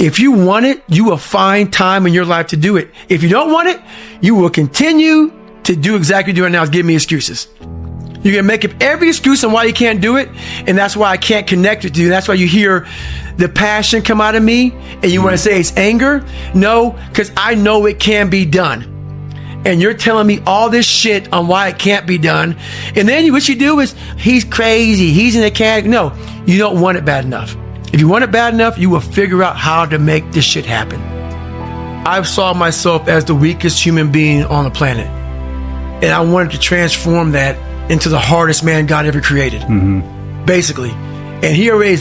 If you want it, you will find time in your life to do it. If you don't want it, you will continue to do exactly what you're doing now, is give me excuses. You're going to make up every excuse on why you can't do it, and that's why I can't connect with you. That's why you hear the passion come out of me, and you want to say it's anger? No, because I know it can be done. And you're telling me all this shit on why it can't be done. And then what you do is, he's crazy, he's in a category. No, you don't want it bad enough. If you want it bad enough, you will figure out how to make this shit happen. I saw myself as the weakest human being on the planet. And I wanted to transform that into the hardest man God ever created, basically. And he already,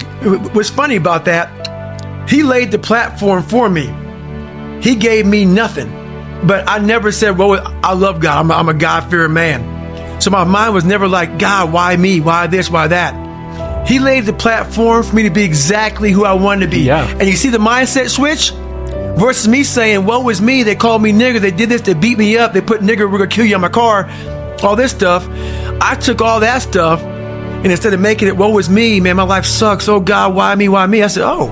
what's funny about that, he laid the platform for me. He gave me nothing. But I never said, well, I love God. I'm a God-fearing man. So my mind was never like, God, why me? Why this? Why that? He laid the platform for me to be exactly who I wanted to be. Yeah. And you see the mindset switch? Versus me saying, woe is me, they called me nigger, they did this, they beat me up, they put nigger, we're gonna kill you on my car, all this stuff. I took all that stuff, and instead of making it, woe is me, man, my life sucks, oh God, why me, why me? I said, oh,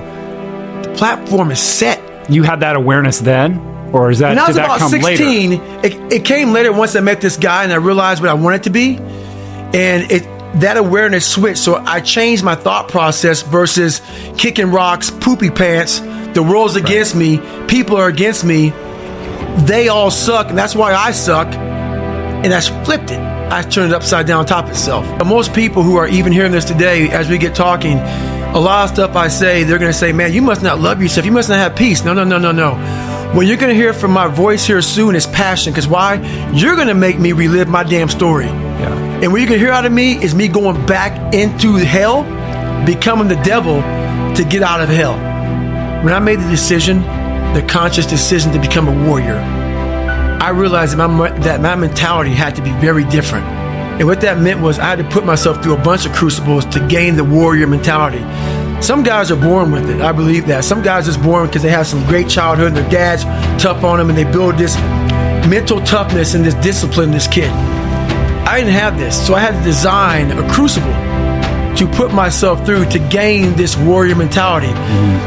the platform is set. You had that awareness then? Or is that, when I was did that about come 16, later? It came later once I met this guy and I realized what I wanted to be. And that awareness switched. So I changed my thought process versus kicking rocks, poopy pants, the world's against me, people are against me, they all suck, and that's why I suck. And I flipped it. I turned it upside down on top of itself. But most people who are even hearing this today, as we get talking, a lot of stuff I say, they're going to say, man, you must not love yourself. You must not have peace. No. What you're going to hear from my voice here soon is passion. Because why? You're going to make me relive my damn story. Yeah. And what you're going to hear out of me is me going back into hell, becoming the devil to get out of hell. When I made the decision, the conscious decision to become a warrior, I realized that my mentality had to be very different. And what that meant was I had to put myself through a bunch of crucibles to gain the warrior mentality. Some guys are born with it. I believe that. Some guys are born because they have some great childhood and their dad's tough on them and they build this mental toughness and this discipline in this kid. I didn't have this, so I had to design a crucible to put myself through to gain this warrior mentality.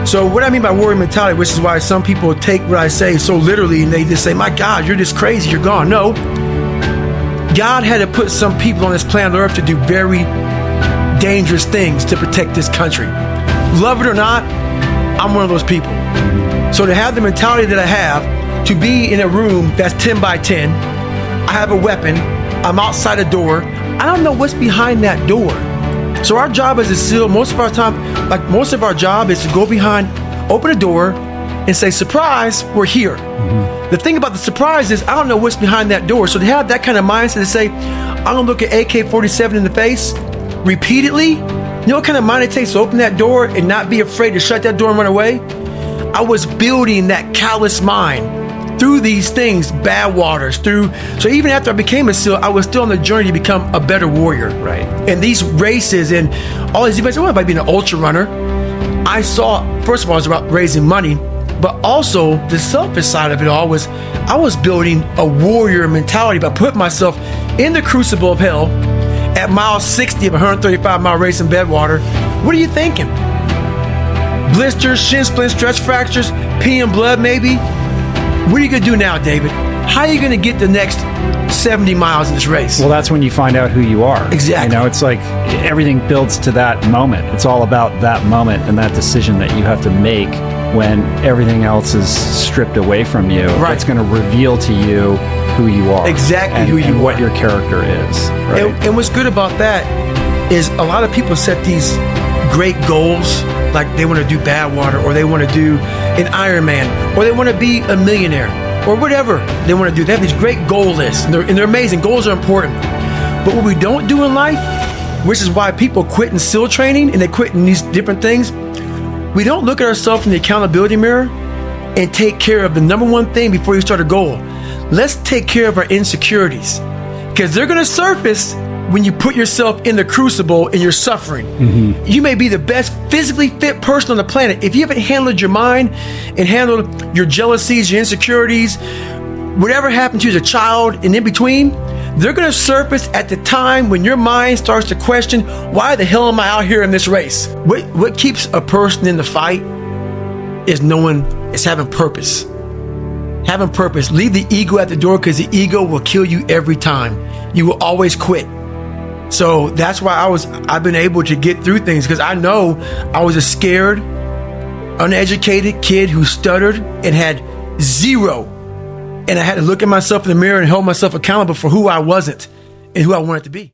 So what I mean by warrior mentality, which is why some people take what I say so literally and they just say, my God, you're just crazy, you're gone. No, God had to put some people on this planet Earth to do very dangerous things to protect this country. Love it or not, I'm one of those people. So to have the mentality that I have, to be in a room that's 10 by 10, I have a weapon, I'm outside a door, I don't know what's behind that door. So our job as a SEAL, most of our job is to go behind, open a door, and say, surprise, we're here. The thing about the surprise is, I don't know what's behind that door. So to have that kind of mindset to say, I'm gonna look at AK-47 in the face repeatedly, you know what kind of mind it takes to open that door and not be afraid to shut that door and run away? I was building that callous mind through these things, bad waters, so even after I became a SEAL, I was still on the journey to become a better warrior. Right. And these races and all these events, I wasn't about being an ultra runner. I saw, first of all, it was about raising money, but also the selfish side of it all was I was building a warrior mentality by putting myself in the crucible of hell at mile 60 of a 135-mile race in Bedwater. What are you thinking? Blisters, shin splints, stretch fractures, peeing blood maybe? What are you going to do now, David? How are you going to get the next 70 miles in this race? Well, that's when you find out who you are. Exactly. You know, it's like everything builds to that moment. It's all about that moment and that decision that you have to make when everything else is stripped away from you. Right. It's going to reveal to you who you are. Exactly who you and are. what your character is. Right? And what's good about that is a lot of people set these great goals, like they want to do Badwater, or they want to do an Ironman, or they want to be a millionaire, or whatever they want to do. They have these great goal lists, and they're amazing. Goals are important. But what we don't do in life, which is why people quit in SEAL training and they quit in these different things, we don't look at ourselves in the accountability mirror and take care of the number one thing before you start a goal. Let's take care of our insecurities, because they're going to surface when you put yourself in the crucible and you're suffering. You may be the best physically fit person on the planet. If you haven't handled your mind and handled your jealousies, your insecurities, whatever happened to you as a child and in between, they're going to surface at the time when your mind starts to question, why the hell am I out here in this race? What keeps a person in the fight is having purpose. Having purpose. Leave the ego at the door, because the ego will kill you every time. You will always quit. So that's why I've been able to get through things, because I know I was a scared, uneducated kid who stuttered and had zero. And I had to look at myself in the mirror and hold myself accountable for who I wasn't and who I wanted to be.